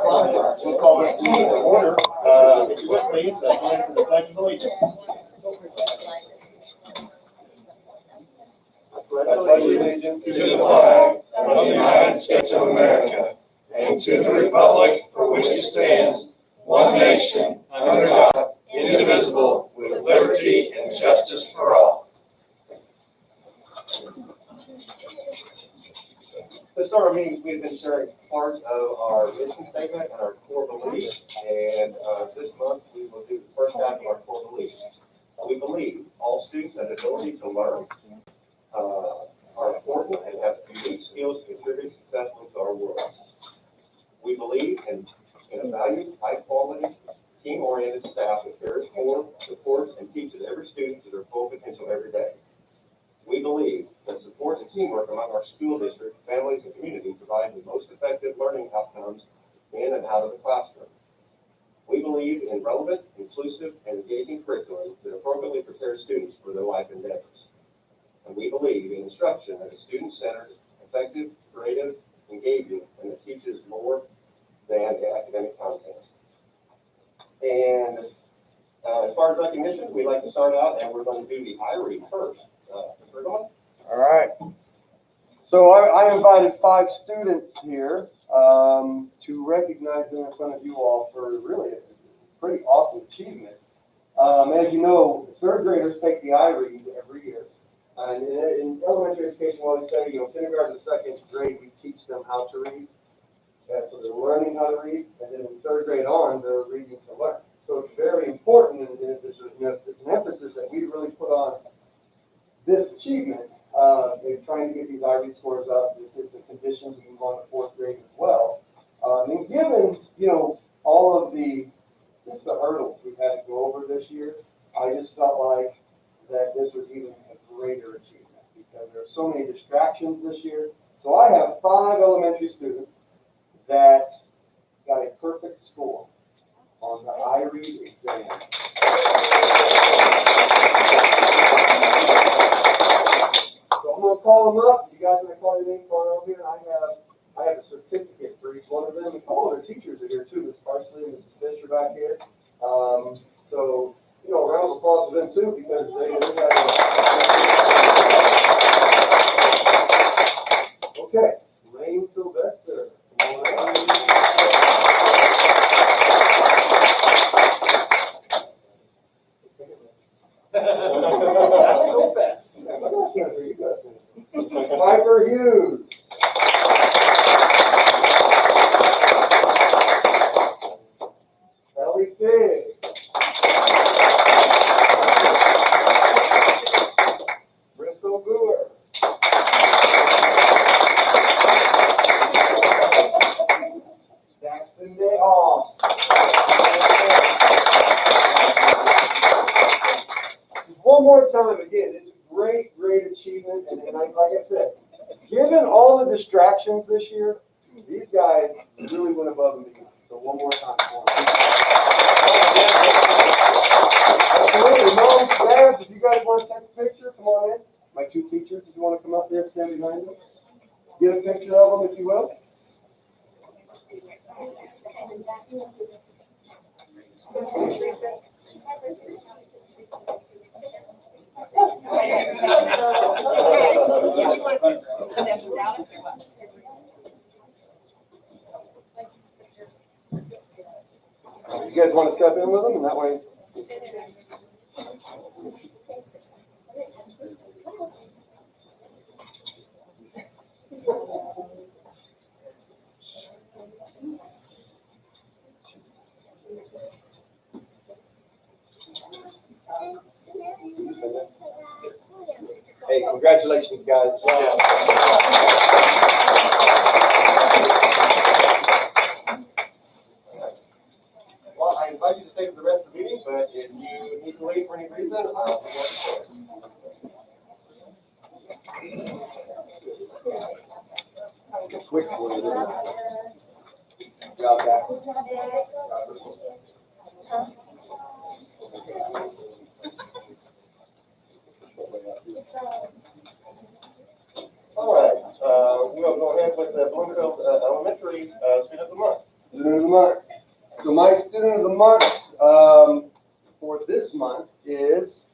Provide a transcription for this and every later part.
We'll call this meeting to order. If you would please, stand for the Pledge of Allegiance. I pledge allegiance to the flag of the United States of America and to the republic for which it stands, one nation, under God, indivisible, with liberty and justice for all. To start our meetings, we've been sharing part of our mission statement and our core beliefs. And this month, we will do the first half of our core beliefs. We believe all students have the ability to learn, are important, and have unique skills to contribute successfully to our world. We believe in a valued, high-quality, team-oriented staff that cares for, supports, and teaches every student to their full potential every day. We believe that support and teamwork among our school district, families, and community provide the most effective learning outcomes in and out of the classroom. We believe in relevant, inclusive, and engaging curriculum that appropriately prepares students for their life endeavors. And we believe in instruction that is student-centered, effective, creative, engaging, and that teaches more than the academic content. And as far as recognition, we'd like to start out, and we're going to do the I-read first. All right. So I invited 5 students here to recognize them in front of you all for really a pretty awesome achievement. As you know, 3rd graders take the I-read every year. And in elementary education, we always say, kindergarten to 2nd grade, we teach them how to read. So they're learning how to read, and then in 3rd grade on, they're reading to learn. So it's very important, and it's an emphasis that we really put on this achievement, in trying to get these I-read scores up. This is the conditions we move on to 4th grade as well. And given, all of the hurdles we've had to go over this year, I just felt like that this was even a greater achievement because there are so many distractions this year. So I have 5 elementary students that got a perfect score on the I-read exam. So I'm going to call them up. You guys are going to call your name over here. I have a certificate for each one of them. And all of their teachers are here too. Miss Parsley and Mrs. Fisher back here. So, a round of applause for them too because they got Okay, Lane Sylvester. Come on out. So fast. You got this. Piper Hughes. Ellie Figg. Bristol Brewer. Daxton Day Hall. One more time again, it's a great achievement, and like I said, given all the distractions this year, these guys really went above and beyond. So one more time for them. Absolutely, moms, dads, if you guys want to take a picture, come on in. My 2 teachers, if you want to come up there, stand behind them. Get a picture of them, if you will. You guys want to step in with them, and that way. Hey, congratulations, guys. Well, I invite you to stay for the rest of the meeting, but if you need to leave for any reason, I'll be quick for you. Job back. All right, we'll go ahead with the Bloomfield Elementary Student of the Month. Student of the month. So my student of the month for this month is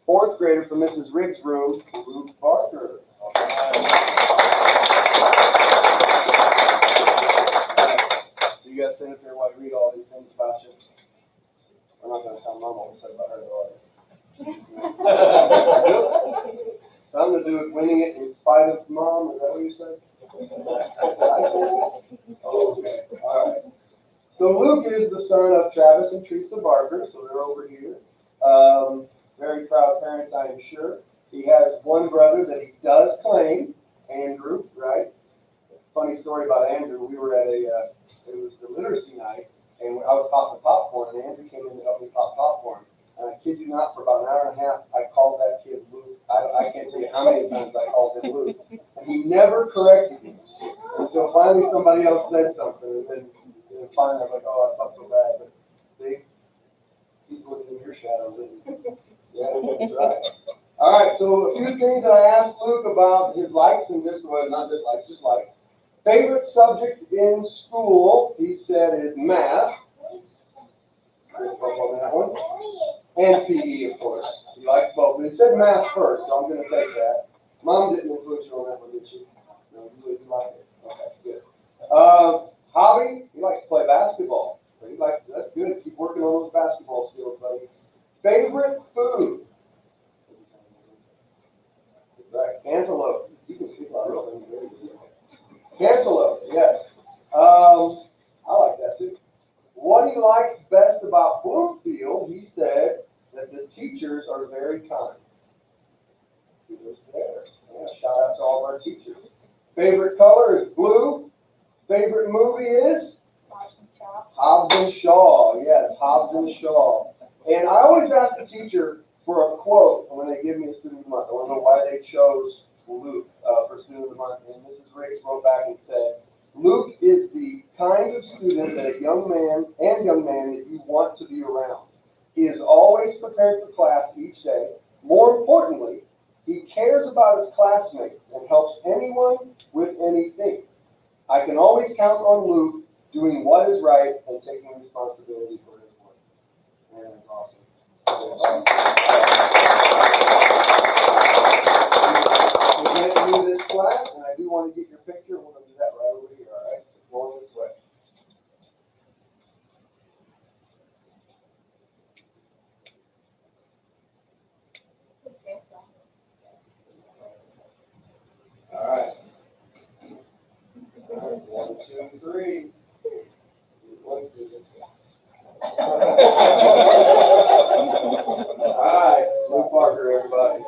fourth grader from Mrs. Riggs' room, Luke Parker. So you guys stand up there while I read all these things about you. I'm not going to tell Mom what we said about her, though. Something to do with winning it in spite of Mom, is that what you said? Okay, all right. So Luke is the son of Travis and Teresa Barker, so they're over here. Very proud parents, I am sure. He has one brother that he does claim, Andrew, right? Funny story about Andrew, we were at it was the literacy night, and I was popping popcorn, and Andrew came in to help me pop popcorn. And I kid you not, for about an hour and a half, I called that kid Luke. I can't tell you how many times I called him Luke. And he never corrected me. Until finally somebody else said something, and then finally I was like, oh, I felt so bad. But see, he's looking in your shadow, isn't he? Yeah, that's right. All right, so a few things that I asked Luke about his likes and not dislikes, just likes. Favorite subject in school, he said, is math. On that one. And PE, of course. He likes both. But he said math first, so I'm going to take that. Mom didn't influence you on that one, did she? No, you like it. Okay, good. Hobby, he likes to play basketball. So that's good. Keep working on those basketball skills, buddy. Favorite food? Right, cantaloupe. You can see a lot of things very good. Cantaloupe, yes. I like that too. What he likes best about Bloomfield, he said that the teachers are very kind. He was there. Yeah, shout out to all of our teachers. Favorite color is blue. Favorite movie is? Hobbs and Shaw. Yes, Hobbs and Shaw. And I always ask the teacher for a quote when they give me a student of the month. I want to know why they chose Luke for student of the month. And Mrs. Riggs wrote back and said, Luke is the kind of student that a young man that you want to be around. He is always prepared for class each day. More importantly, he cares about his classmates and helps anyone with anything. I can always count on Luke doing what is right and taking responsibility for his work. Man, that's awesome. We're going to do this class, and I do want to get your picture. We're going to do that right over here, all right? Going this way. All right. All right. 1, 2, 3. 1, 2, 3. All right. Luke Parker, everybody.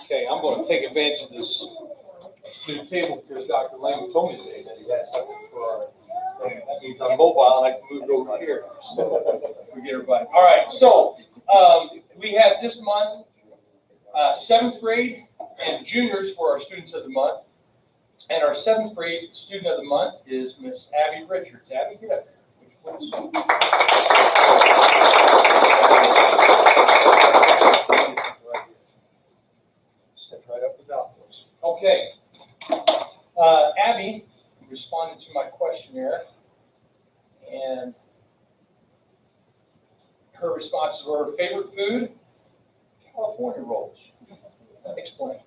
Okay, I'm going to take advantage of this new table because Dr. Lang told me today that he had something for our, that means I'm mobile and I can move it over here. So we get everybody. All right, so we have this month 7th grade and juniors for our students of the month. And our 7th grade student of the month is Miss Abby Richards. Abby, get up here. Please. Step right up the top, please. Okay. Abby responded to my questionnaire, and her responses were her favorite food, California rolls. Explain.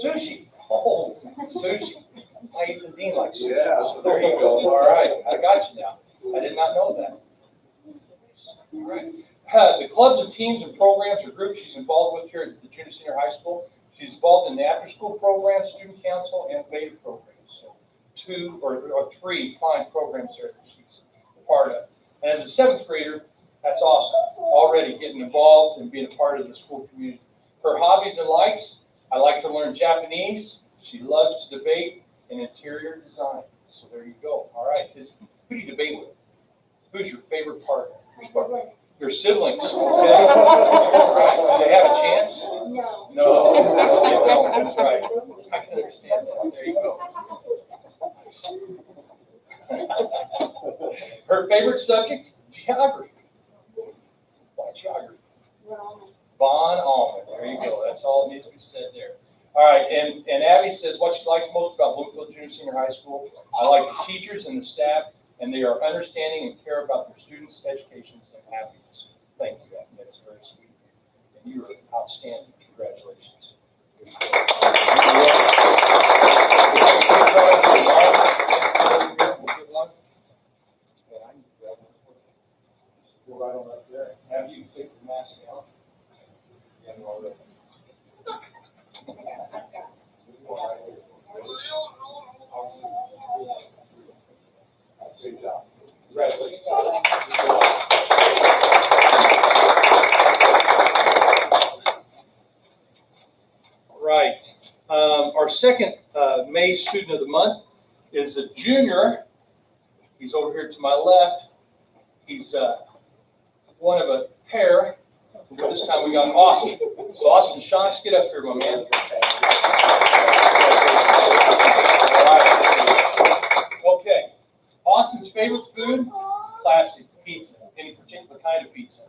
Sushi. Oh, sushi. I even Dean likes sushi. Yeah. So there you go. All right. I got you now. I did not know that. All right. The clubs and teams and programs or groups she's involved with here at the junior senior high school. She's involved in the after-school program, student council, and beta programs. So 2 or 3 fine programs there that she's a part of. And as a 7th grader, that's awesome. Already getting involved and being a part of the school community. Her hobbies and likes, I like to learn Japanese. She loves to debate and interior design. So there you go. All right. Who do you debate with? Who's your favorite partner? Your siblings. Okay. All right. Do they have a chance? No. No, they don't. That's right. I can understand that. There you go. Her favorite subject? Geography. Why geography? Von Allman, there you go, that's all that needs to be said there. All right, and Abby says what she likes most about Bloomfield Junior Senior High School, I like the teachers and the staff, and they are understanding and care about their students' educations and happiness. Thank you, Abby, that's very sweet. And you are outstanding, congratulations. Right on up there. Have you take the mask off? Yeah, already. Good job. Congratulations. All right. Our second May student of the month is a junior. He's over here to my left. He's one of a pair. This time we got Austin. So Austin Shantz, get up here, my man. Okay. Austin's favorite food? Classic pizza. Any particular kind of pizza?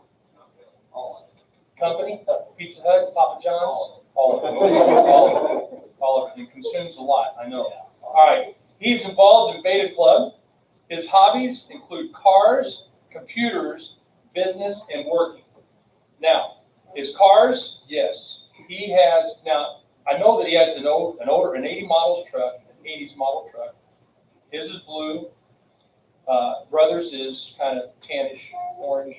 Company? Pizza Hut, Papa John's? All of it. All of it. He consumes a lot, I know. All right. He's involved in Beta Club. His hobbies include cars, computers, business, and working. Now, his cars, yes, he has. Now, I know that he has an 80 models truck, an 80s model truck. His is blue. Brother's is kind of tannish, orange,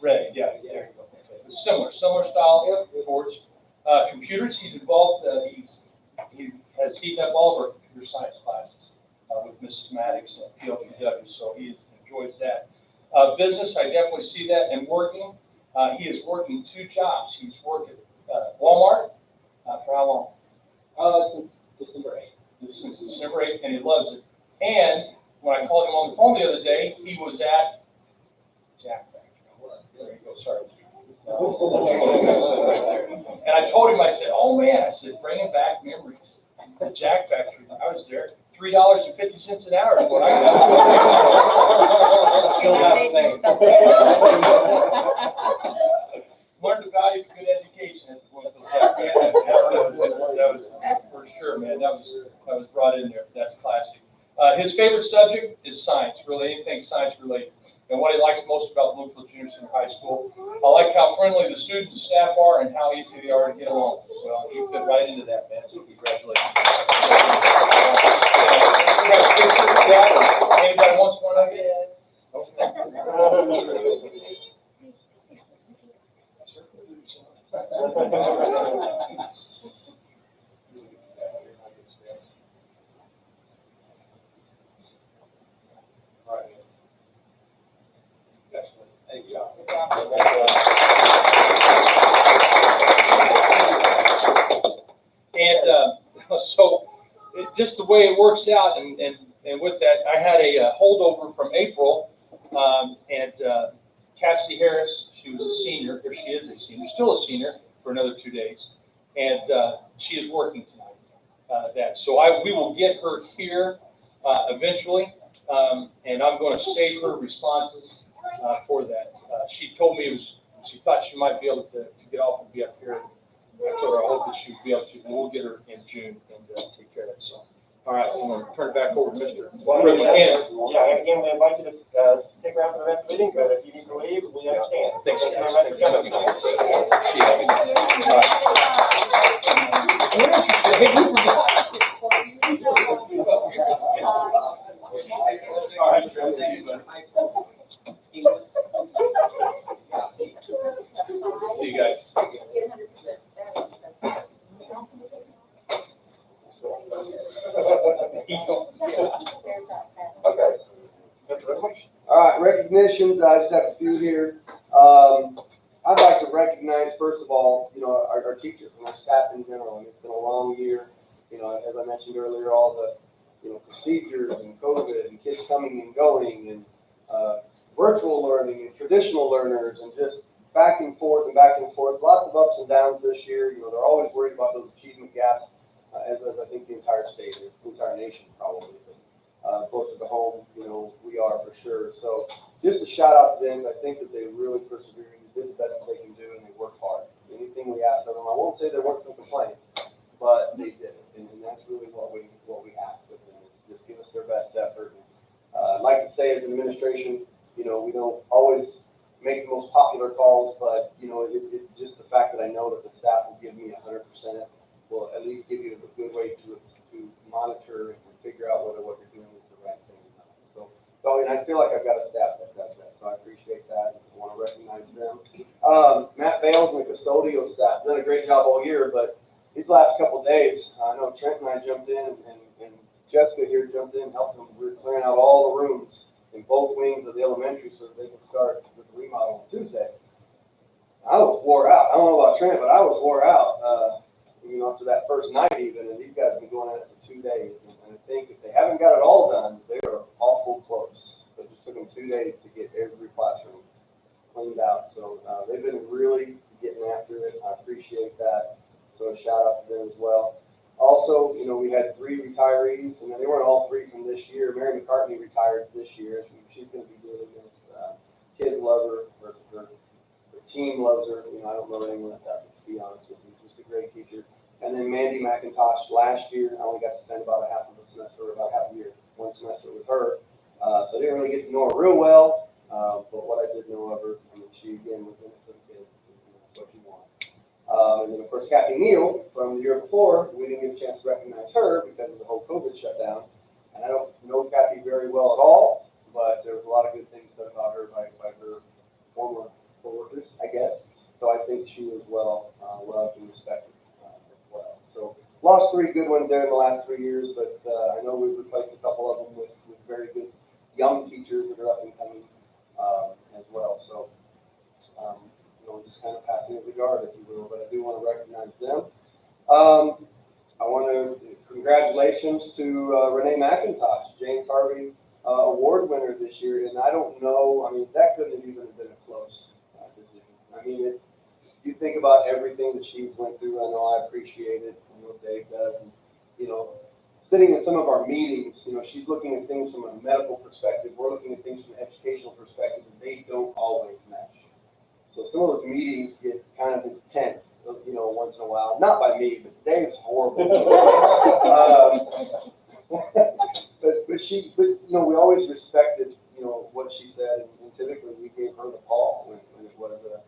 red. Yeah, there you go. Similar style Fords. Computers, he's involved. He has heated up all of our computer science classes with Mrs. Maddox and PLTW, so he enjoys that. Business, I definitely see that. And working, he is working 2 jobs. He's working at Walmart for how long? Since December 8th. Since December 8th, and he loves it. And when I called him on the phone the other day, he was at Jack Factory. There you go, sorry. And I told him, I said, oh man, I said, bringing back memories. The Jack Factory, I was there. $3.50 an hour is what I got. Still not the same. Learned the value of good education at the Bloomfield Tech, man. That was for sure, man. That was brought in there. That's classic. His favorite subject is science, really anything science related. And what he likes most about Bloomfield Junior Senior High School, I like how friendly the students and staff are and how easy they are to get along. Well, you fit right into that, man, so congratulations. Anybody wants one of you? And so just the way it works out, and with that, I had a holdover from April, and Cassidy Harris, she was a senior, or she is a senior, still a senior for another 2 days, and she is working tonight. So we will get her here eventually, and I'm going to save her responses for that. She told me she thought she might be able to get off and be up here. I told her I hope that she would be able to, and we'll get her in June and take care of that. So, all right, I'm going to turn it back over to Mr. Bradley. Yeah, and again, we invite you to stick around for the rest of the meeting, but if you need to leave, we understand. Thanks, Thank you guys. very much for coming. See you. Hey, we forgot. All right, see you, buddy. See you guys. All right, recognitions, I just have a few here. I'd like to recognize, first of all, our teachers and our staff in general. It's been a long year. As I mentioned earlier, all the, procedures and COVID and kids coming and going and virtual learning and traditional learners and just back and forth. Lots of ups and downs this year. They're always worried about those achievement gaps, as I think the entire state is, the entire nation probably. Closer to home, we are for sure. So just a shout out to them. I think that they really persevered and did the best that they can do, and they work hard. won't say there weren't some complaints, but they did it, and that's really what we ask of them, is just give us their best effort. I'd like to say as an administration, we don't always make the most popular calls, but, it's just the fact that I know that the staff will give me 100%, will at least give you a good way to monitor and figure out whether what you're doing is the right thing or not. So, and I feel like I've got a staff that does that, so I appreciate that. I want to recognize them. Matt Bales and the custodial staff done a great job all year, but these last couple of days, I know Trent and I jumped in, and Jessica here jumped in and helped them. We were clearing out all the rooms in both wings of the elementary so that they can start with the remodel on Tuesday. I was wore out. I don't know about Trent, but I was wore out, after that first night even, and these guys have been going at it for 2 days. And I think if they haven't got it all done, they are awful close. It just took them 2 days to get every classroom cleaned out. So they've been really getting after it. I appreciate that. So a shout out to them as well. Also, we had 3 retirees, and they weren't all 3 from this year. Mary McCartney retired this year. She's going to be doing this. Kids love her. Her team loves her. I don't know anyone that doesn't, to be honest with you. Just a great teacher. And then Mandy Mcintosh, last year, I only got to spend about half a year, 1 semester with her. So I didn't really get to know her real well, but what I did know of her, she, again, was in it for the kids. That's what she wanted. And then, of course, Kathy Neal from the year before, we didn't get a chance to recognize her because of the whole COVID shutdown. And I don't know Kathy very well at all, but there was a lot of good things said about her by her former co-workers, I guess. So I think she was well loved and respected as well. So lost 3 good ones there in the last 3 years, but I know we've replaced a couple of them with very good young teachers that are up and coming as well. So, just kind of passing it the guard, if you will, but I do want to recognize them. I want to congratulations to Renee McIntosh, James Harvey Award winner this year, and I don't know, that couldn't have even been a close decision. You think about everything that she's went through. I know I appreciate it. I know Dave does. And, sitting in some of our meetings, she's looking at things from a medical perspective. We're looking at things from an educational perspective, and they don't always match. So some of those meetings get kind of intense, once in a while. Not by me, but Dave's horrible. But we always respected, what she said, and typically we gave her the ball when it was a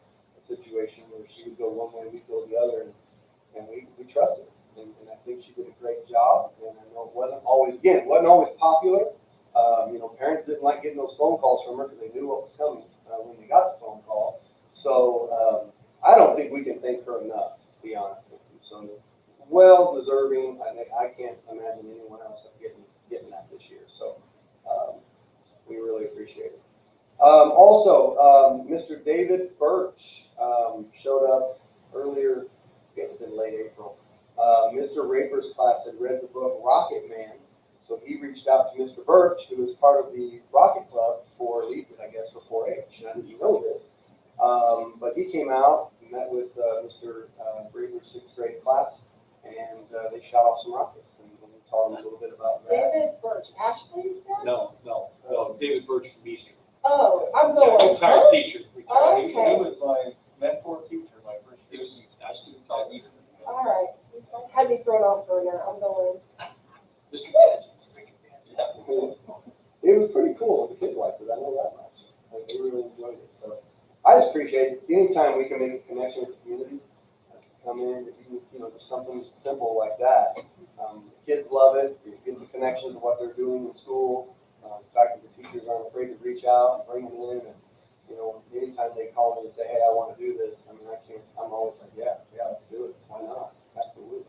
situation where she would go one way, we'd go the other, and we trusted her. And I think she did a great job. And I know it wasn't always popular. Parents didn't like getting those phone calls from her because they knew what was coming when they got the phone call. So I don't think we can thank her enough, to be honest with you. So well deserving. I can't imagine anyone else getting that this year. So we really appreciate it. Also, Mr. David Birch showed up earlier, I guess in late April. Mr. Raper's class had read the book Rocket Man, so he reached out to Mr. Birch, who is part of the Rocket Club for 4-H, and I didn't know this. But he came out and met with Mr. Raper's 6th grade class, and they shot off some rockets, and we taught him a little bit about that. David Birch, Ashley's dad? No, David Birch from Eastern. Oh, I'm going. Retired teacher. Oh, He okay. was my mentor teacher, my first year. He was a student called Eastern. All right. Had me thrown off for a minute. I'm going. Mr. Gadget. It was pretty cool. The kids liked it. I know that much. They really enjoyed it. So I just appreciate it. Anytime we can make a connection with the community, come in, just something simple like that. Kids love it. It gives a connection to what they're doing in school. The fact that the teachers aren't afraid to reach out and bring them in, and anytime they call me and say, "Hey, I want to do this," I'm always like, "Yeah, let's do it. Why not? Absolutely."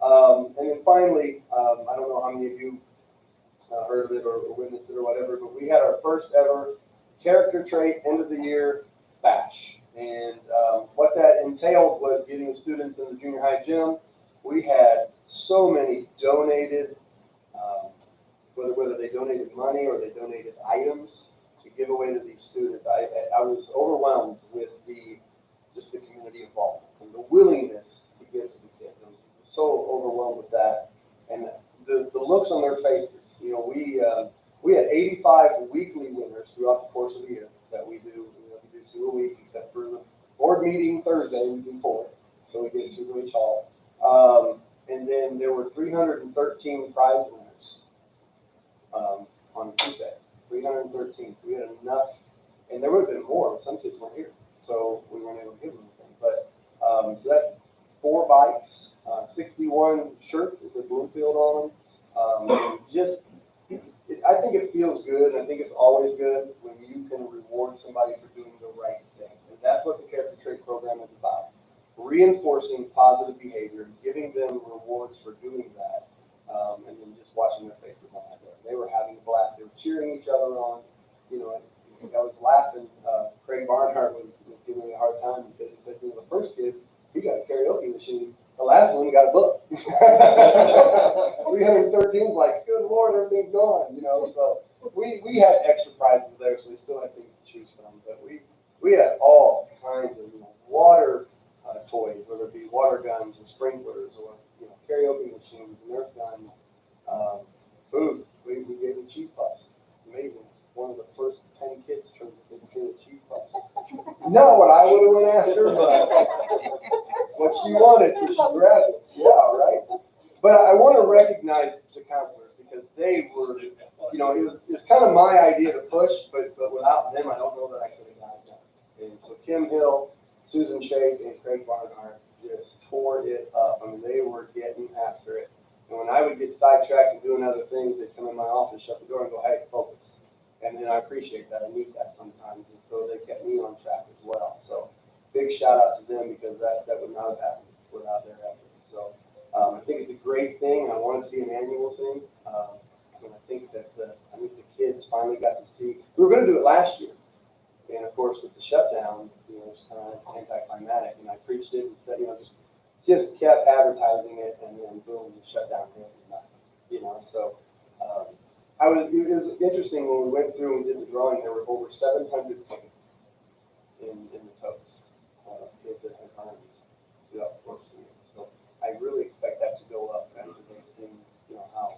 And then finally, I don't know how many of you heard of it or witnessed it or whatever, but we had our first ever character trait end of the year bash, and what that entailed was getting the students in the junior high gym. We had so many donated. Whether they donated money or they donated items to give away to these students, I was overwhelmed with the community involvement and the willingness to give to the kids. I was so overwhelmed with that, and the looks on their faces. We had 85 weekly winners throughout the course of the year that we do. We do 2 a week, except for the board meeting Thursday, we do 4. so we get to Village Hall. And then there were 313 prize winners on Tuesday. 313. So we had enough, and there would have been more, but some kids weren't here, so we weren't able to give them anything. But so that's 4 bikes, 61 shirts with the Bloomfield on them. I think it feels good, and I think it's always good when you can reward somebody for doing the right thing. And that's what the Character Trait program is about. Reinforcing positive behavior, giving them rewards for doing that, and then just watching their faces on that day. They were having a blast. They were cheering each other on. You know, I was laughing. Craig Barnhart was giving me a hard time because he said, you know, the first kid, he got a karaoke machine. The last one got a book. 313 is like, good Lord, everything's gone, you know. So we had extra prizes there, so we still had things to choose from. But we had all kinds of, you know, water toys, whether it be water guns or sprinklers or, you know, karaoke machines, Nerf guns, food. We gave them cheese puffs. Amazing. One of the first 10 kids turned to a cheese puffs. Not what I would have went after, but what she wanted, so she grabbed it. Yeah, right. But I want to recognize the counselors because they were, you know, it was kind of my idea to push, but without them, I don't know that I could have gotten it done. And so Kim Hill, Susan Shake, and Craig Barnhart just tore it up. I mean, they were getting after it. And when I would get sidetracked and doing other things, they'd come in my office, shut the door, and go, hey, focus. And then I appreciate that. I need that sometimes. And so they kept me on track as well. So big shout out to them because that would not have happened without their effort. So I think it's a great thing. I want it to be an annual thing. And I think that the kids finally got to see. We were going to do it last year. And of course, with the shutdown, you know, it's kind of anticlimactic. And I preached it and said, you know, just kept advertising it, and then boom, the shutdown hit. You know, so it was interesting when we went through and did the drawing. There were over 700 tickets in the totes. Kids that had earned throughout the course of the year. So I really expect that to go up after they see, you know, how,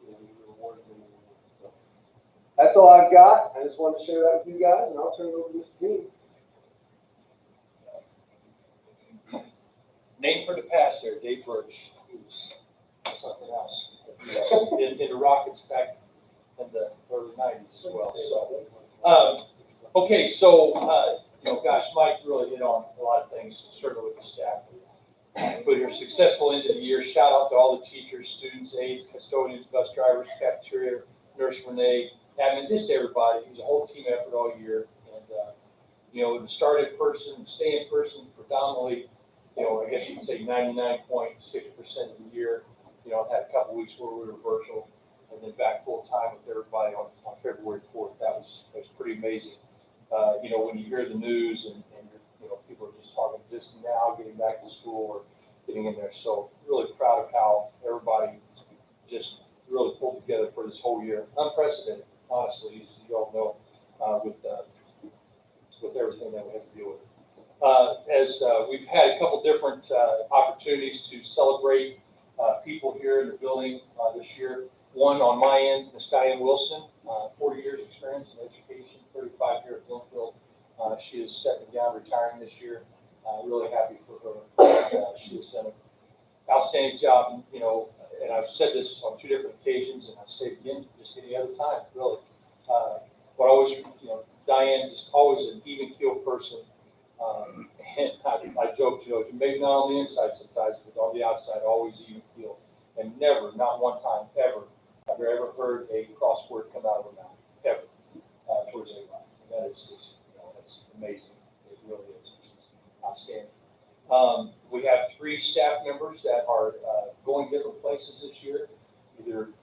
you know, we reward them. So that's all I've got. I just wanted to share that with you guys, and I'll turn it over to Mr. Dean. Name for the past there, Dave Birch, who's something else. In the Rockets back in the early 90s as well. So, okay, so, you know, gosh, Mike really hit on a lot of things, certainly with the staff. But your successful end of the year, shout out to all the teachers, students, aides, custodians, bus drivers, cafeteria, nurse Renee, admin, just everybody. It was a whole team effort all year. And, you know, to start in person, stay in person predominantly, you know, I guess you could say 99.6% of the year. You know, I had a couple weeks where we were virtual and then back full time with everybody on February 4th. That was pretty amazing. You know, when you hear the news and you know, people are just talking just now, getting back to school or getting in there. So really proud of how everybody just really pulled together for this whole year. Unprecedented, honestly, as you all know, with everything that we have to deal with. As we've had a couple different opportunities to celebrate people here in the building this year. One on my end, Miss Diane Wilson, 40 years experience in education, 35 here at Bloomfield. She is stepping down, retiring this year. Really happy for her. She has done an outstanding job, you know, and I've said this on 2 different occasions, and I say it again, just any other time, really. But always, you know, Diane is always an even keel person. And I joke, you know, maybe not on the inside sometimes, but on the outside, always even keel. And never, not one time, ever, have I ever heard a cross word come out of her mouth, ever, towards anybody. And that is just, you know, that's amazing. It really is. It's outstanding. We have 3 staff members that are going different places this year. Either,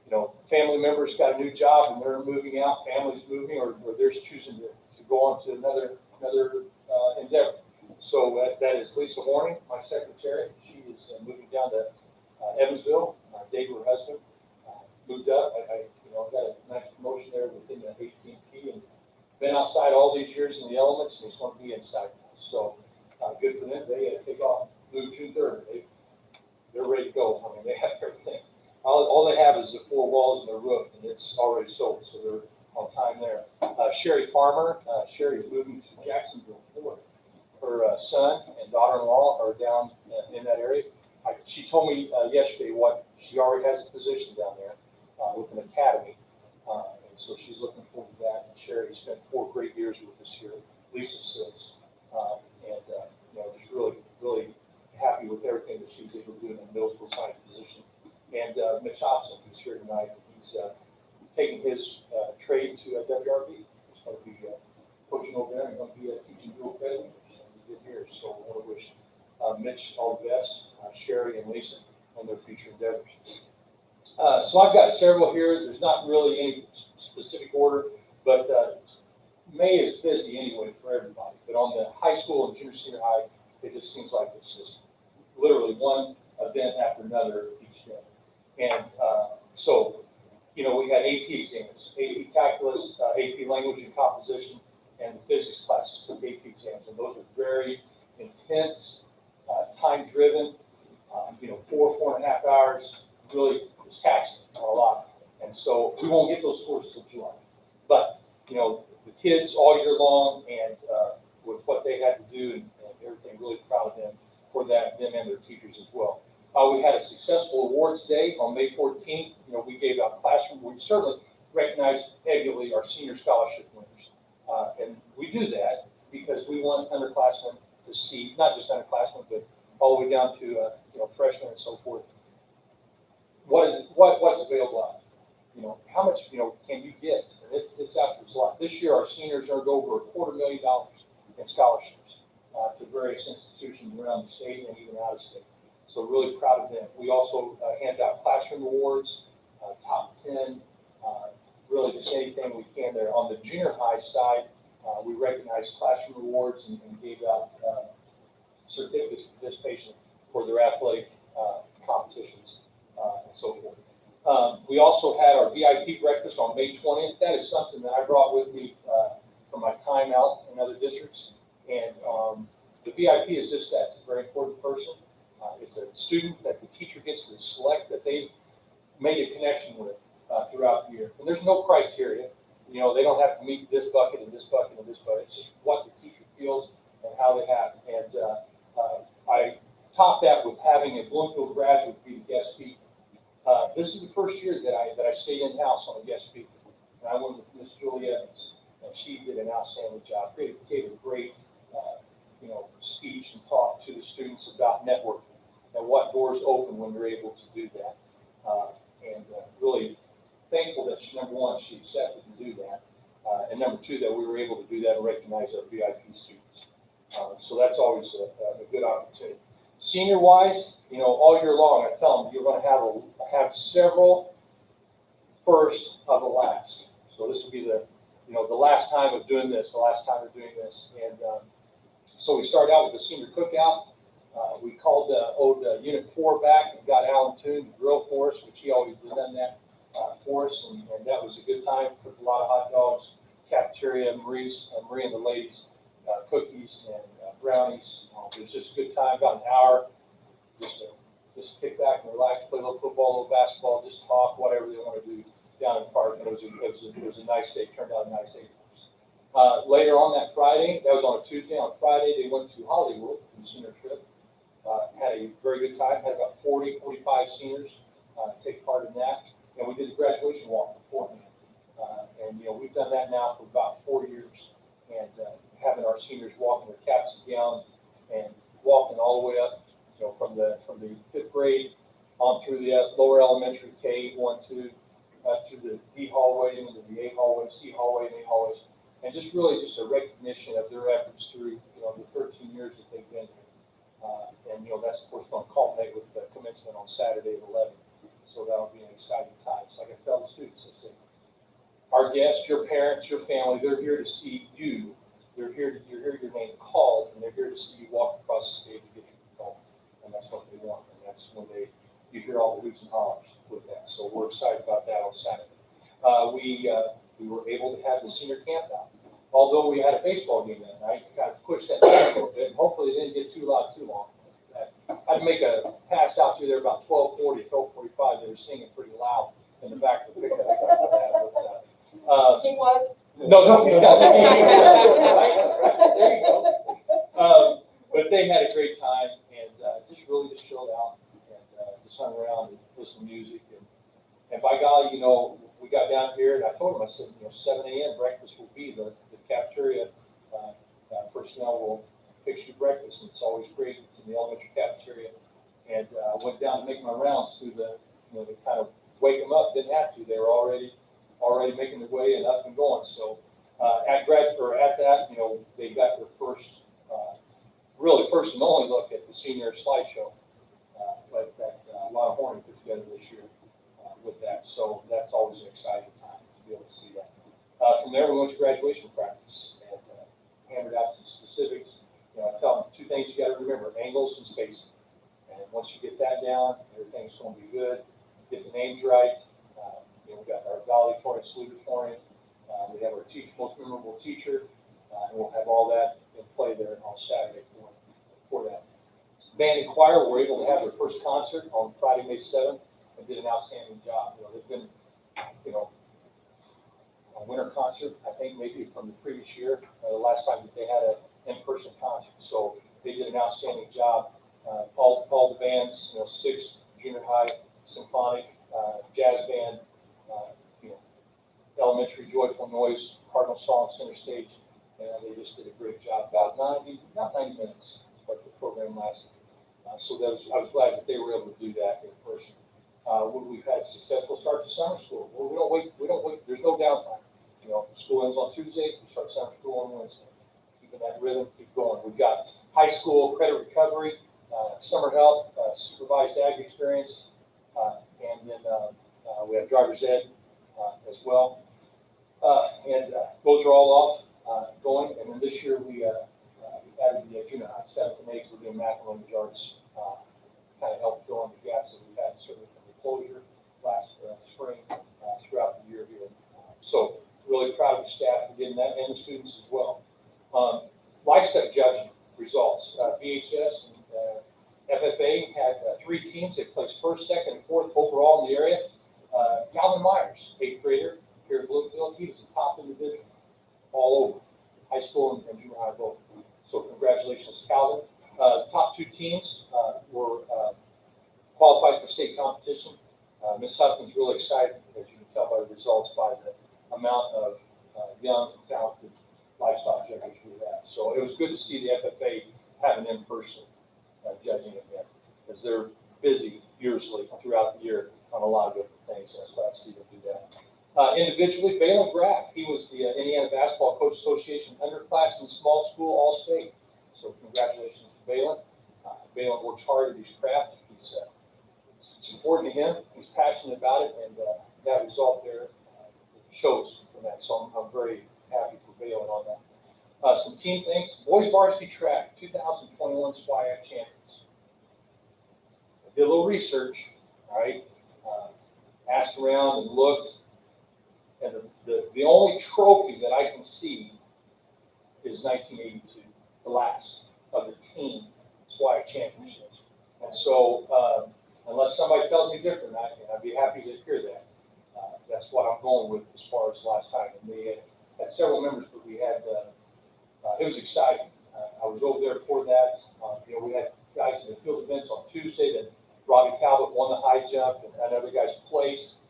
you know, family members got a new job and they're moving out, families moving, or they're choosing to go on to another endeavor. So that is Lisa Warning, my secretary. She is moving down to Evansville. Dave, her husband, moved up. I got a nice promotion there within the AT&T and been outside all these years in the elements, and just want to be inside now. So good for them. They take off, move June 3rd. They're ready to go. I mean, they have everything. All they have is the 4 walls and the roof, and it's already sold, so they're on time there. Sherry Farmer, Sherry is moving to Jacksonville, Florida. Her son and daughter-in-law are down in that area. She told me yesterday what she already has a position down there with an academy. And so she's looking forward to that. And Sherry spent 4 great years with us here. Lisa 6. Just really happy with everything that she was able to do in the middle school science position. And Mitch Hobson, who's here tonight, he's taking his trade to WRB. He's going to be coaching over there and going to be teaching dual credit. And he did here, so I want to wish Mitch all the best, Sherry and Lisa, on their future endeavors. So I've got several here. There's not really any specific order, but May is busy anyway for everybody. But on the high school and junior senior high, it just seems like it's just literally one event after another each day. And so, we had AP exams, AP calculus, AP language and composition, and the physics classes took AP exams. And those are very intense, time-driven, 4.5 hours, really it's taxing a lot. And so we won't get those scores until July. But, the kids all year long and with what they had to do and everything, really proud of them for that, them and their teachers as well. We had a successful awards day on May 14th. We gave out classroom. We certainly recognized heavily our senior scholarship winners. And we do that because we want underclassmen to see, not just underclassmen, but all the way down to, freshmen and so forth. What's available out? How much, can you get? And it's out there a lot. This year, our seniors earned over $250,000 in scholarships to various institutions around the state and even out of state. So really proud of them. We also hand out classroom awards, top 10, really just anything we can there. On the junior high side, we recognized classroom awards and gave out certificates of participation for their athletic competitions and so forth. We also had our VIP breakfast on May 20th. That is something that I brought with me from my time out in other districts. And the VIP is just that. It's a very important person. It's a student that the teacher gets to select that they've made a connection with throughout the year. And there's no criteria. They don't have to meet this bucket and this bucket and this bucket. It's just what the teacher feels and how they have. And I topped that with having a Bloomfield graduate be the guest speaker. This is the first year that I stayed in-house on a guest speaker. And I went with Miss Julie Evans, and she did an outstanding job. Gave a great, speech and talk to the students about networking and what doors open when you're able to do that. And really thankful that number one, she accepted to do that. And number two, that we were able to do that and recognize our VIP students. So that's always a good opportunity. Senior-wise, all year long, I tell them you're going to have several first of the last. So this will be the last time of doing this, the last time of doing this. And so we started out with the senior cookout. We called old Unit 4 back and got Alan Toon to grill for us, which he always done that for us. And that was a good time. Cooked a lot of hot dogs, cafeteria, Marie and the ladies, cookies and brownies. It was just a good time, about an hour, just kick back and relax, play a little football, a little basketball, just talk, whatever they want to do down in the park. And it was a nice day, turned out a nice day. Later on that Friday, that was on a Tuesday, on Friday they went to Hollywood on a senior trip. Had a very good time, had about 40, 45 seniors take part in that. And we did the graduation walk beforehand. And we've done that now for about 4 years. And having our seniors walking their caps and gowns and walking all the way up, from the 5th grade on through the lower elementary K 1, 2, to the D hallway, into the A hallway, C hallway, and A hallways, and just a recognition of their efforts through the 13 years that they've been here. And that's of course going to culminate with the commencement on Saturday at 11. So that'll be an exciting time. So I can tell the students, I say, our guests, your parents, your family, they're here to see you. You're here your name called, and they're here to see you walk across the stage and get your call. And that's what they want. And that's when you hear all the hoots and hollers with that. So we're excited about that on Saturday. We were able to have the senior camp out. Although we had a baseball game that night, we kind of pushed that back a little bit. And hopefully it didn't get too loud too long. I'd make a pass out through there about 12:40, 12:45. They were singing pretty loud in the back of the pickup. He was? No, right, there you go. But they had a great time and just really just chilled out and just hung around and listened to music. And by golly, you know, we got down here and I told them, I said, you know, 7 a.m. breakfast will be the cafeteria. Personnel will fix you breakfast, and it's always great. It's in the elementary cafeteria. And I went down to make my rounds through the, you know, to kind of wake them up. Didn't have to. They were already making their way and up and going. So at that, you know, they got their first, really first and only look at the senior slideshow. But that Lana Horning put together this year with that. So that's always an exciting time to be able to see that. From there, we went to graduation practice and hammered out some specifics. You know, I tell them 2 things you got to remember: angles and spacing. And once you get that down, everything's going to be good. Get the names right. You know, we got our valedictorian, salutatorian. We have our most memorable teacher, and we'll have all that in play there on Saturday for that. Band and choir were able to have their first concert on Friday, May 7th, and did an outstanding job. You know, they've been, you know, a winter concert, I think maybe from the previous year, the last time that they had an in-person concert. So they did an outstanding job. All the bands, you know, 6 junior high, symphonic, jazz band, you know, elementary joyful noise, Cardinal Song Center Stage, and they just did a great job. About 90 minutes, but the program lasted. So I was glad that they were able to do that in person. We've had successful start to summer school. Well, we don't wait. There's no downtime. You know, school ends on Tuesday. We start summer school on Wednesday. Keeping that rhythm, keep going. We've got high school credit recovery, summer help, supervised ag experience, and then we have driver's ed as well. And those are all off going. And then this year we added the junior high, 7th and 8th. We're doing math and language arts, kind of help fill in the gaps that we've had certainly from the closure last spring throughout the year here. So really proud of the staff for getting that, and the students as well. Life study judging results. BHS and FFA had 3 teams. They placed 1st, 2nd, and 4th overall in the area. Calvin Myers, 8th grader here at Bloomfield, he was the top individual all over, high school and junior high both. So congratulations, Calvin. Top 2 teams were qualified for state competition. Ms. Huffman's really excited, as you can tell by the results, by the amount of young and talented livestock judges we have. So it was good to see the FFA have an in-person judging event, because they're busy usually throughout the year on a lot of different things, and it's glad to see them do that. Individually, Balin Graff, he was the Indiana Basketball Coach Association underclassmen small school all-state. So congratulations to Balin. Balin works hard at his craft. It's important to him. He's passionate about it, and that result there shows from that. So I'm very happy for Balin on that. Some team things. Boys varsity track, 2021 SWIAC champions. I did a little research, all right? Asked around and looked, and the only trophy that I can see is 1982, the last of the team SWIAC championships. And so, unless somebody tells me different, I'd be happy to hear that. That's what I'm going with as far as last time. And they had several members, but we had, it was exciting. I was over there for that. You know, we had guys in the field events on Tuesday that Robbie Talbot won the high jump, and other guys placed.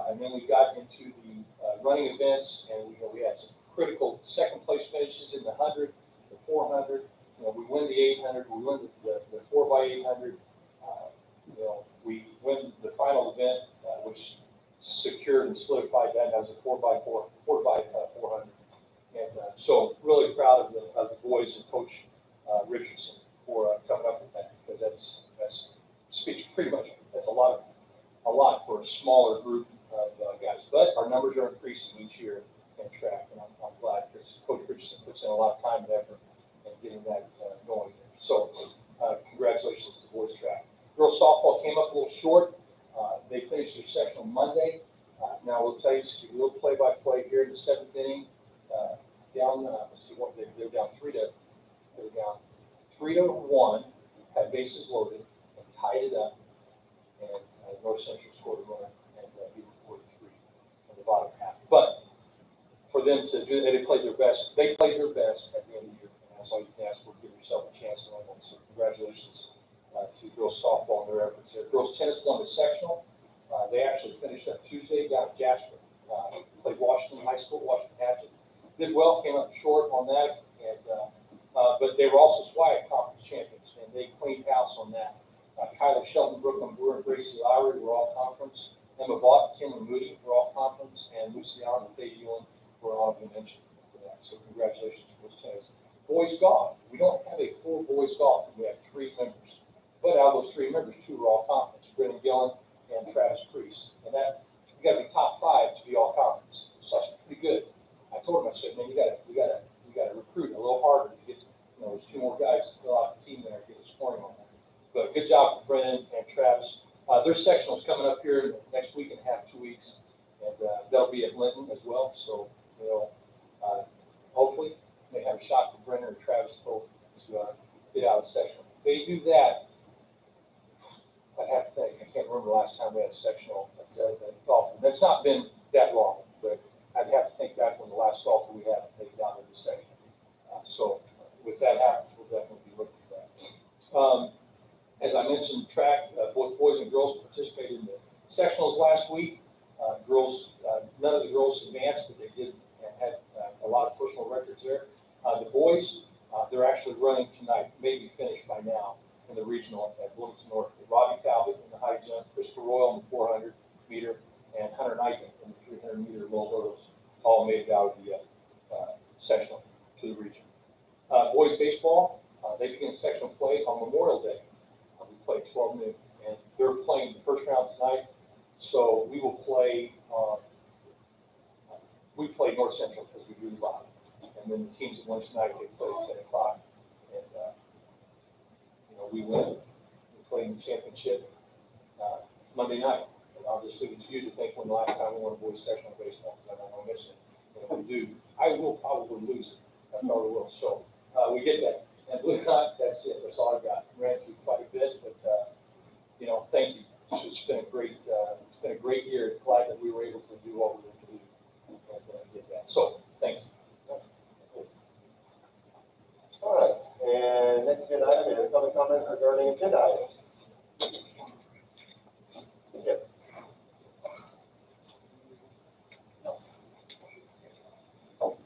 And then we got into the running events, and we had some critical second place finishes in the 100, the 400. You know, we win the 800, we win the 4x800. You know, we win the final event, which secured and solidified that as a 4x400. And so really proud of the boys and Coach Richardson for coming up with that, because that's speaks pretty much. That's a lot for a smaller group of guys. But our numbers are increasing each year in track, and I'm glad because Coach Richardson puts in a lot of time and effort in getting that going. So congratulations to the boys track. Girls softball came up a little short. They finished their section on Monday. Now we'll tell you, a little play-by-play here in the 7th inning. Down, let's see what they're down 3-1, had bases loaded, and tied it up. And North Central scored a runner, and he recorded 3 in the bottom half. But for them to do, they played their best. They played their best at the end of the year, and that's all you can ask for. Give yourself a chance to win one. So congratulations to girls softball and their efforts there. Girls tennis won the sectional. They actually finished up Tuesday down at Jasper. Played Washington High School, Washington Hatchet. Did well, came up short on that, and but they were also SWIAC conference champions, and they cleaned house on that. Kyler Shelton, Brooklyn Brewer, and Gracie Lowry were all conference. Emma Vaught, Kim Moody were all conference, and Lucy Allen and Faye Ewing were honorable mention for that. So congratulations to those tennis. Boys golf. We don't have a full boys golf, and we have 3 members. But out of those 3 members, 2 were all conference. Brendan Gillen and Travis Priest. And that, you gotta be top 5 to be all conference. So that's pretty good. I told him, I said, man, we gotta recruit a little harder to get, there's 2 more guys to fill out the team there and get a scoring on that. But good job for Brendan and Travis. Their sectional's coming up here next week and a half, 2 weeks. And they'll be at Linton as well. So, hopefully, they have a shot for Brendan or Travis both to get out of the sectional. If they do that, I have to think, I can't remember the last time we had a sectional at golf. And it's not been that long, but I'd have to think back when the last golfer we had made it down to the sectional. So with that happens, we'll definitely be looking for that. As I mentioned, track, both boys and girls participated in the sectionals last week. None of the girls advanced, but they did and had a lot of personal records there. The boys, they're actually running tonight, maybe finished by now in the regional at Bloomington North. Robbie Talbot in the high jump, Christopher Royal in the 400 meter, and Hunter Knighton in the 300 meter low hurdles, all made it out of the sectional to the region. Boys baseball, they begin sectional play on Memorial Day. We play 12 noon, and they're playing the first round tonight. So we will play. We play North Central because we do live, and then the teams that won tonight they play at 10 o'clock, and we win. We play in the championship Monday night. And I'll just leave it to you to think when the last time we won a boys sectional baseball, because I don't want to miss it. And if we do, I will probably lose it. I probably will. So we get that. And believe it or not, that's it. That's all I've got. Ran through quite a bit, but thank you. It's been a great year. Glad that we were able to do what we were able to do and get that. So thank you. All right, and next agenda item is public comment regarding agenda items. Yep.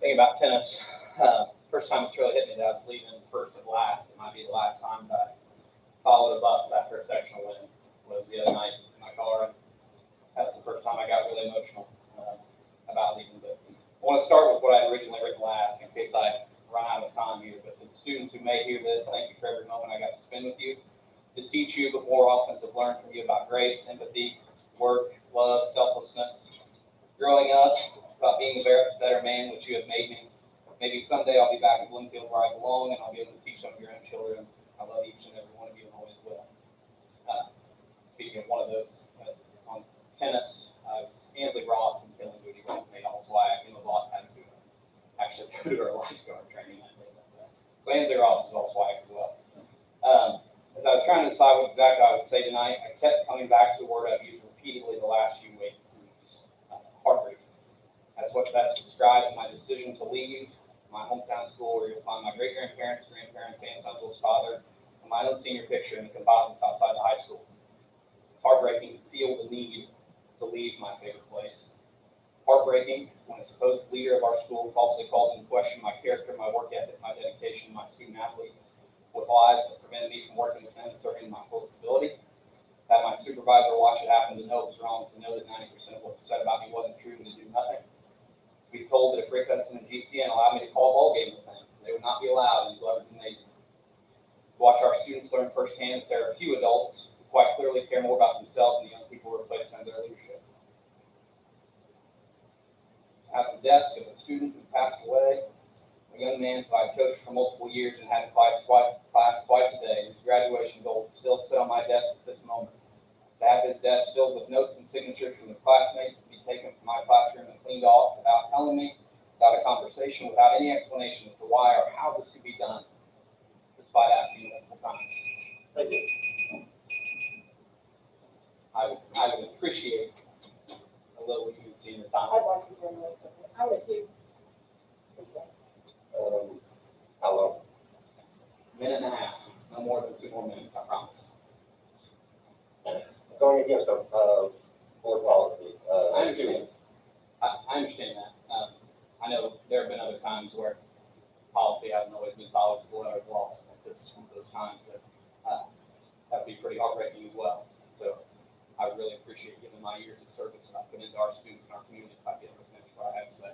Thinking about tennis, first time it's really hit me that I was leaving first and last. It might be the last time that I followed the Bucks after a sectional win. Was the other night in my car. That's the first time I got really emotional about leaving. But I want to start with what I originally written last, in case I run out of time here. But to the students who may hear this, thank you for every moment I got to spend with you, to teach you, but more often to learn from you about grace, empathy, work, love, selflessness. Growing up, about being a better man, which you have made me. Maybe someday I'll be back in Bloomfield where I belong, and I'll be able to teach some of your own children. I love each and every one of you and always will. Speaking of one of those, on tennis, Ansley Ross and Kelly Moody both made all SWIAC. Emma Vaught had to actually go to her lifeguard training that day. So Ansley Ross was all SWIAC as well. As I was trying to decide what exactly I would say tonight, I kept coming back to the word I've used repeatedly the last few weeks, heartbreak. That's what best describes my decision to leave my hometown school, where you'll find my great-grandparents, grandparents, aunts, uncles, father, and my own senior picture in the composites outside the high school. Heartbreaking to feel the need to leave my favorite place. Heartbreaking when a supposed leader of our school falsely calls into question my character, my work ethic, my dedication, my student athletes, with lies that prevented me from working with them and serving my full ability. Had my supervisor watch it happen to know it was wrong, to know that 90% of what was said about me wasn't true, and to do nothing. We told that if Rick Hudson and GCN allowed me to call a ball game with them, they would not be allowed in Gloverton Navy. Watch our students learn firsthand that there are few adults who quite clearly care more about themselves than the young people who are placed under their leadership. At the desk of a student who passed away, a young man who I coached for multiple years and had in class twice a day, whose graduation goals still sit on my desk at this moment. To have his desk filled with notes and signatures from his classmates to be taken from my classroom and cleaned off without telling me, without a conversation, without any explanation as to why or how this could be done, despite asking multiple times. Thank you. I would appreciate a little leniency in the time. I'd like to bring this up. I would do. How long? Minute and a half, no more than 2 more minutes, I promise. Going against a, board policy. I understand. I understand that. I know there have been other times where policy hasn't always been followed to the letter of the law. So this is one of those times that that'd be pretty heartbreaking as well. So I really appreciate giving my years of service that I put into our students and our community if I get to finish what I have to say.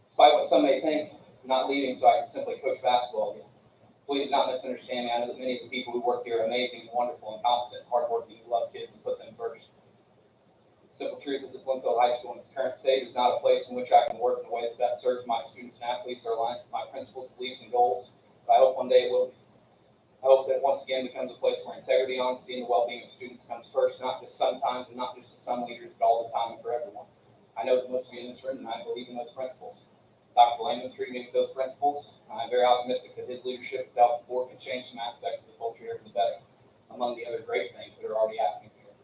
Despite what some may think, I'm not leaving so I can simply coach basketball again. Please do not misunderstand me. I know that many of the people who work here are amazing, wonderful, and competent, hardworking, who love kids and put them first. The simple truth is that Bloomfield High School in its current state is not a place in which I can work in a way that best serves my students and athletes or aligns with my principles, beliefs, and goals. But I hope one day it will be. I hope that it once again becomes a place where integrity, honesty, and the well-being of students comes first, not just sometimes and not just to some leaders, but all the time and for everyone. I know that most of you in this room, and I believe in those principles. Dr. Lehman treated me with those principles. I'm very optimistic that his leadership without support can change some aspects of the culture here for the better, among the other great things that are already happening here.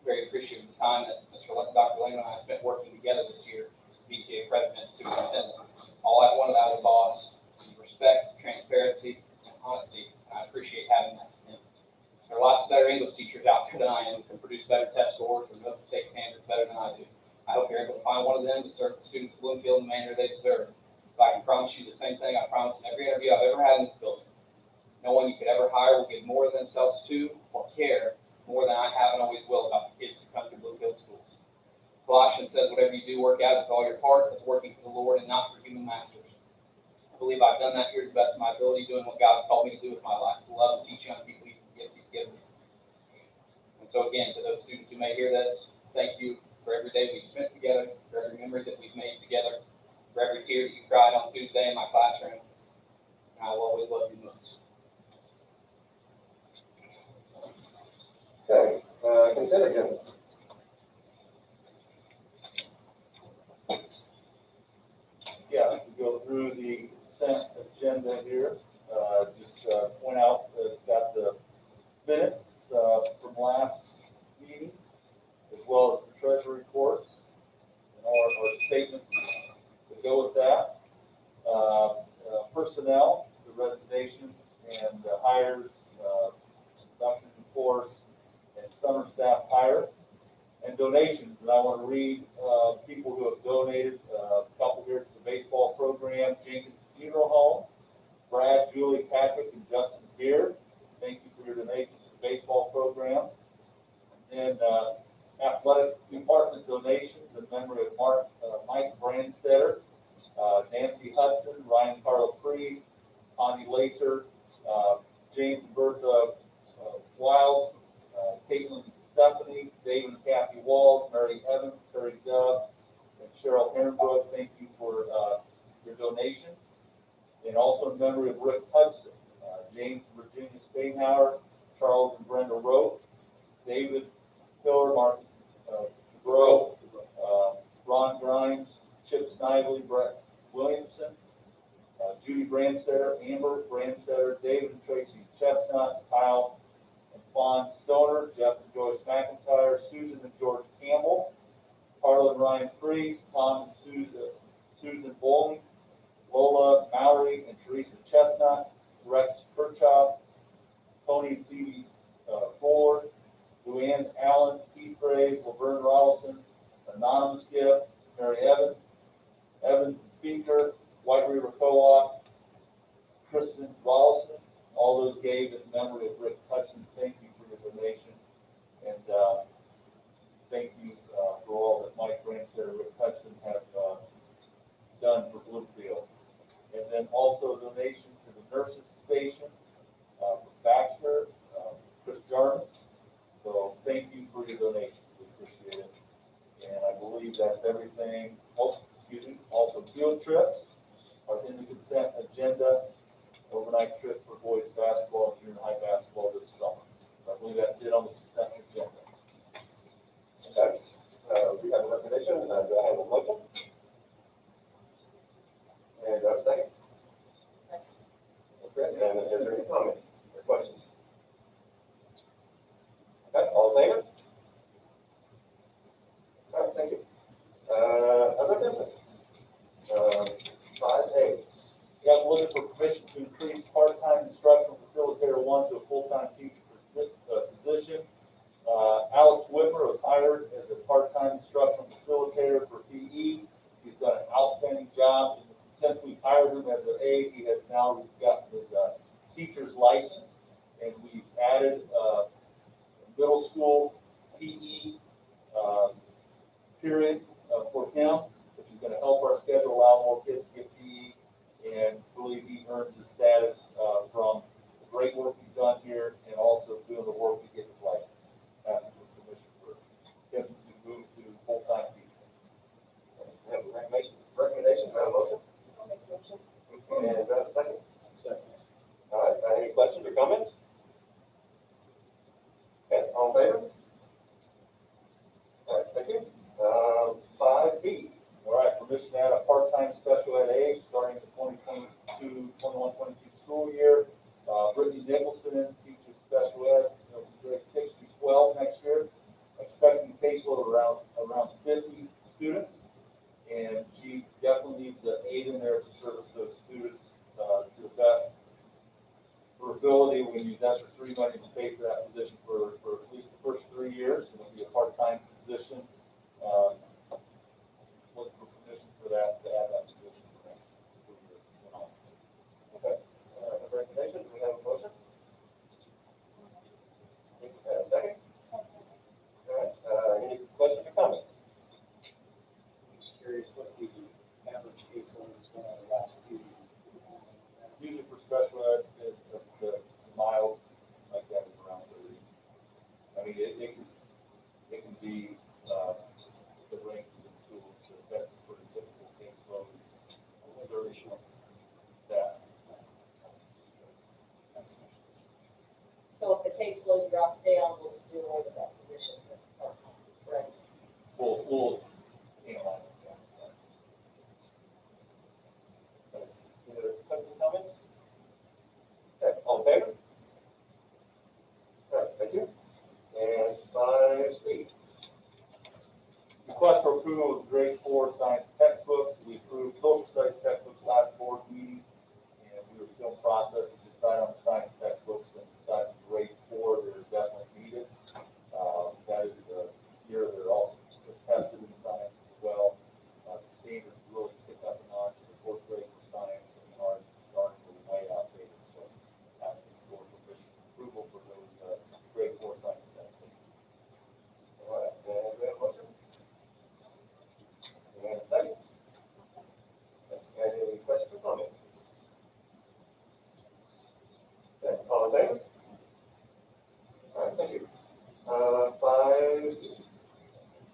Very appreciative of the time that Dr. Lehman and I spent working together this year, PTA president and superintendent. All I wanted out of a boss was respect, transparency, and honesty, and I appreciate having that from him. There are lots of better English teachers out there than I am who can produce better test scores or know the state standards better than I do. I hope you're able to find one of them to serve the students of Bloomfield in the manner they deserve. If I can promise you the same thing I promise in every interview I've ever had in this building. No one you could ever hire will give more of themselves to or care more than I have and always will about the kids who come through Bloomfield schools. Colossians says, whatever you do, work at it with all your heart as working for the Lord and not for human masters. I believe I've done that here to the best of my ability, doing what God has called me to do with my life, to love and teach young people the gifts He's given me. And so again, to those students who may hear this, thank you for every day we've spent together, for every memory that we've made together, for every tear that you cried on Tuesday in my classroom. And I will always love you most. Okay, consent agenda. Yeah, we go through the consent agenda here. Just point out that it's got the minutes from last meeting, as well as the treasury reports and all our statements to go with that. Personnel, the resignation and hires, reduction in force, and summer staff hire, and donations. And I want to read people who have donated, a couple here to the baseball program, Jenkins Funeral Home, Brad, Julie, Patrick, and Justin Beard. Thank you for your donations to the baseball program. And athletic department donations in memory of Mike Brandstetter, Nancy Hudson, Ryan Carlo Priest, Connie Lacer, James and Bertha Wild, Caitlin Stephanie, David and Kathy Walls, Mary Evans, Terry Dove, and Cheryl Herrenbrook. Thank you for your donation. And also in memory of Rick Hudson, James and Virginia Spainhauer, Charles and Brenda Rowe, David Pillar, Mark Grove, Ron Grimes, Chip Snively, Brett Williamson, Judy Brandstetter, Amber Brandstetter, David and Tracy Chestnut, Kyle and Fawn Stoner, Jeff and Joyce McIntyre, Susan and George Campbell, Carla and Ryan Freese, Tom and Susan Bowling, Lola, Mallory, and Teresa Chestnut, Rex Kirchhoff, Tony and Phoebe Ford, Luann Allen, Keith Graves, Laverne Rolison, Anonymous Gift, Mary Evans, Evan Speaker, White River Co-op, Kristen Rolison. All those gave in memory of Rick Hudson. Thank you for your donation. And thank you for all that Mike Brandstetter and Rick Hudson have done for Bloomfield. And then also a donation to the nurses station from Baxter, Chris Jarvis. So thank you for your donation. We appreciate it. And I believe that's everything. Also field trips are in the consent agenda. Overnight trip for boys basketball, junior high basketball this summer. I believe that's it on the consent agenda. Okay, we have a recommendation, and I have a motion. And a second. Okay, and is there any comments or questions? Okay, all in favor? All right, thank you. Other business. 5A. Yeah, I'm looking for permission to increase part license, and we've added, middle school PE, period, for him, which is gonna help our schedule, allow more kids to get PE, and believe he earns his status, from the great work he's done here, and also doing the work to get to play. Asking for permission for him to move to full-time PE. We have a recommendation, do I have a motion? I'll make a motion. And, second? Second. All right, any questions or comments? Okay, all in favor? All right, thank you. 5B. All right, permission to add a part-time special ed aide starting the 2022 school year. Brittany Nicholson teaches special ed, grade 6 to 12 next year, expecting caseload around 50 students. And she definitely needs the aid in there to service those students, to the best of her ability. We use ESSER 3 money to pay for that position for at least the first 3 years. It'll be a part-time position. Look for permission for that, to add that position for next school year. Okay, recommendation, do we have a motion? Second? All right, any questions or comments? Just curious what the average caseload has been over the last few years. Usually for special ed, the mild, like that is around 30. I mean, it can be, the range of the schools, so that's for a typical caseload, 30, that. So if the caseload drops down, we'll just do away with that position. Right. We'll, analyze that. Any other questions or comments? Okay, all in favor? All right, thank you. And 5C. Request for approval of grade 4 science textbooks. We approved social studies textbooks last board meeting, and we were still in process to decide on the science textbooks, and decided grade 4, they're definitely needed. That is the year they're also tested in science as well. The standards really pick up a notch in the 4th grade for science, and ours are way outdated, so asking for permission, approval for those, grade 4 science textbooks. All right, and we have a motion? And a second? Any questions or comments? Okay, all in favor? All right, thank you. 5C.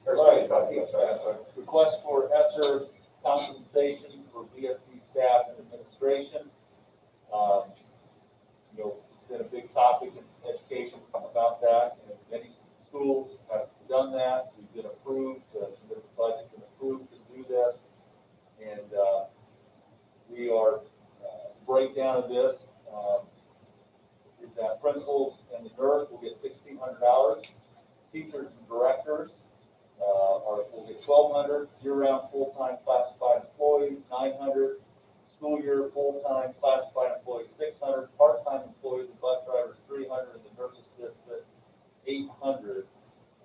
Or sorry, 5D, I'm sorry. Request for ESSER compensation for BSC staff and administration. It's been a big topic in education about that, and many schools have done that. We've been approved, submitted the budget and approved to do this. And, we are, breakdown of this, is that principals and the nurse will get $1,600. Teachers and directors, will get $1,200, year-round full-time classified employees, $900, school year full-time classified employees, $600, part-time employees and bus drivers, $300, and the nurse assistant, $800.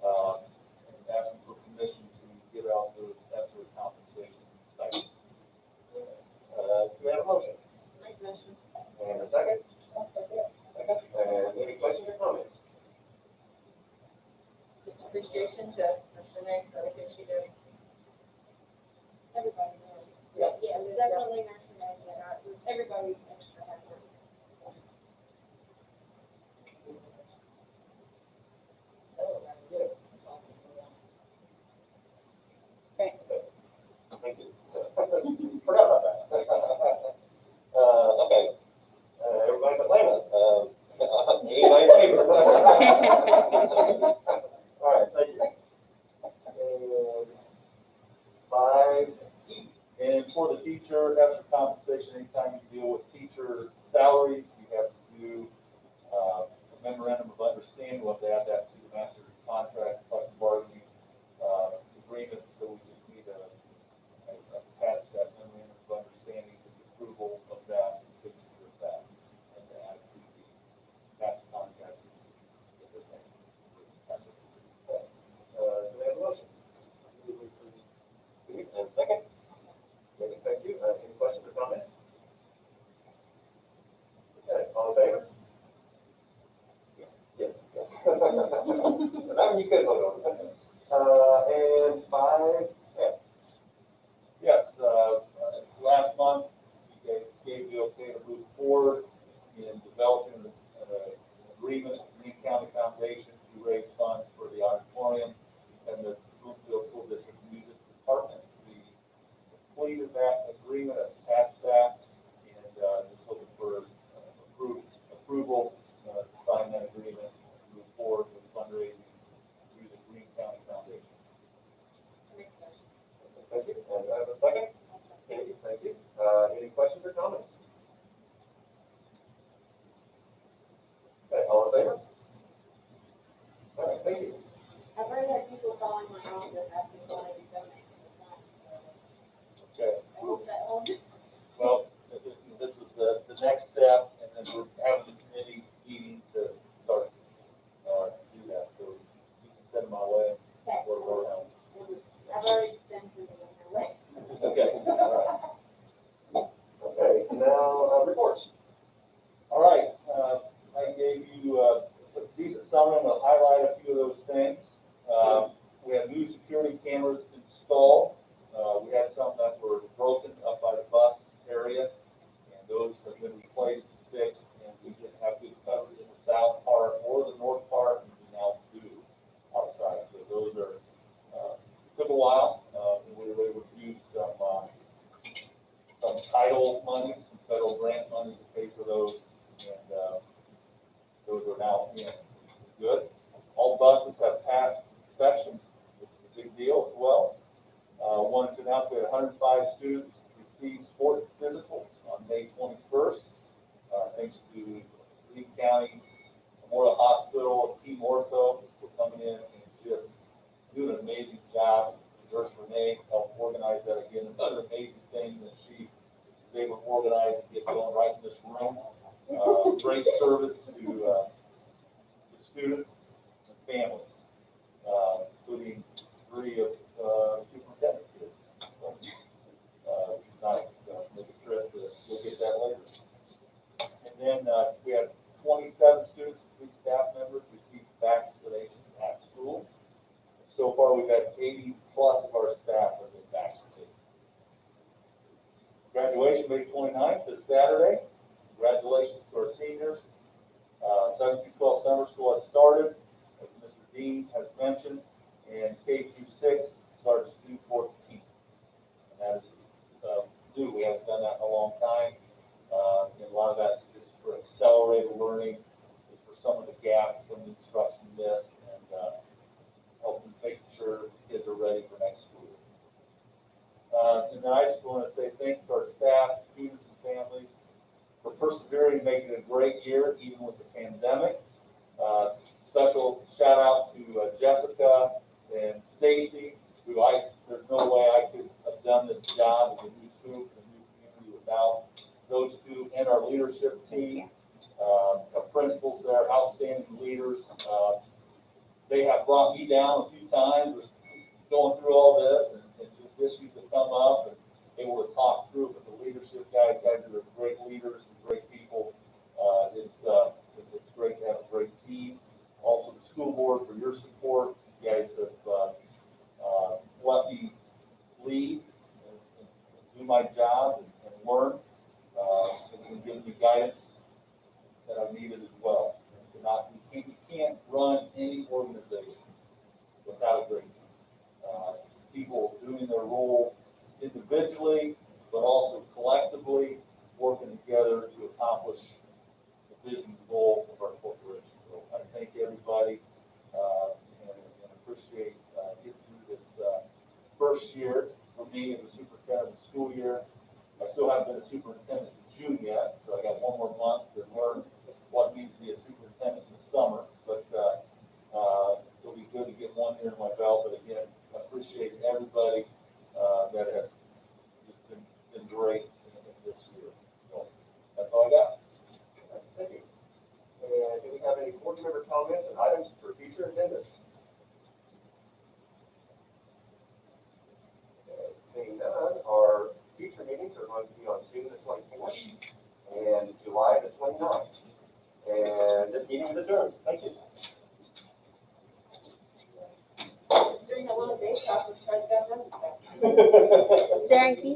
And asking for permission to give out those ESSER compensation stipends. Do we have a motion? Make a motion. And a second? Second. And any questions or comments? Just appreciation to Mr. Nate for everything she did. Everybody knows. Yeah. Yeah, definitely mention that, everybody's extra effort. You could vote on it. And five, yeah. Yes, last month, you guys gave the okay to move forward in developing an agreement with the Green County Foundation to raise funds for the auditorium and the Bloomfield School District Music Department. We completed that agreement, attached that, and just looking for approval to sign that agreement and move forward with fundraising through the Green County Foundation. Thank you. And I have a second. Thank you. Thank you. Any questions or comments? Okay, all in favor? All right, thank you. I've heard that people calling my office asking why they donate to the fund. Okay. I hope that all. Well, this is the next step, and then we're having the committee meeting to start, do that, so you can send them my way, or else. I've already sent them their way. Okay, all right. Okay, now, reports. All right, I gave you a decent summary, I'm gonna highlight a few of those things. We have new security cameras installed. We had some that were broken up by the bus area, and those have been replaced and fixed, and we didn't have good coverage in the south part or the north part, and we now do outside. So those are, took a while, and we were able to use some title money, some federal grant money to pay for those, and those are now in. Good. All buses have passed inspection, which is a big deal as well. Wanted to announce we had 105 students receive sports physicals on May 21st, thanks to Lee County Memorial Hospital, Team Ortho for coming in and just doing an amazing job. Nurse Renee helped organize that again. Another amazing thing that she was able to organize and get going right in this room. Great service to the students and families, including 3 of superintendent's kids. So, nice. Make a trip to go get that later. And then we had 27 students and 3 staff members receive vaccinations at school. So far, we've had 80 plus of our staff have been vaccinated. Graduation May 29th is Saturday. Congratulations to our seniors. 7 through 12 summer school has started, as Mr. Dean has mentioned, and K through 6 starts June 14th. And that is due. We haven't done that in a long time. And a lot of that is for accelerated learning, is for some of the gaps, some of the instruction missed, and helping making sure kids are ready for next school year. And then I just want to say thanks to our staff, students, and families for persevering, making it a great year, even with the pandemic. Special shout out to Jessica and Stacy, who there's no way I could have done this job as a new school, a new community without those two and our leadership team. Our principals there, outstanding leaders. They have brought me down a few times with going through all this and just issues that come up and able to talk through it with the leadership guys. Guys are great leaders and great people. It's great to have a great team. Also, the school board for your support. You guys have let me lead and do my job and learn and give me guidance that I've needed as well. You can't run any organization without a great team. People doing their role individually, but also collectively working together to accomplish the vision and goal of our corporation. So I thank everybody and appreciate getting through this first year for me as a superintendent of the school year. I still haven't been a superintendent in June yet, so I got one more month to learn what it means to be a superintendent in the summer. But it'll be good to get 1 year in my belt. But again, I appreciate everybody that has just been great in this year. So that's all I got. Thank you. And do we have any board member comments and items for future agendas? Okay, seeing none, our future meetings are going to be on June the 24th and July the 29th. And this meeting is adjourned. Thank you. Darren, can you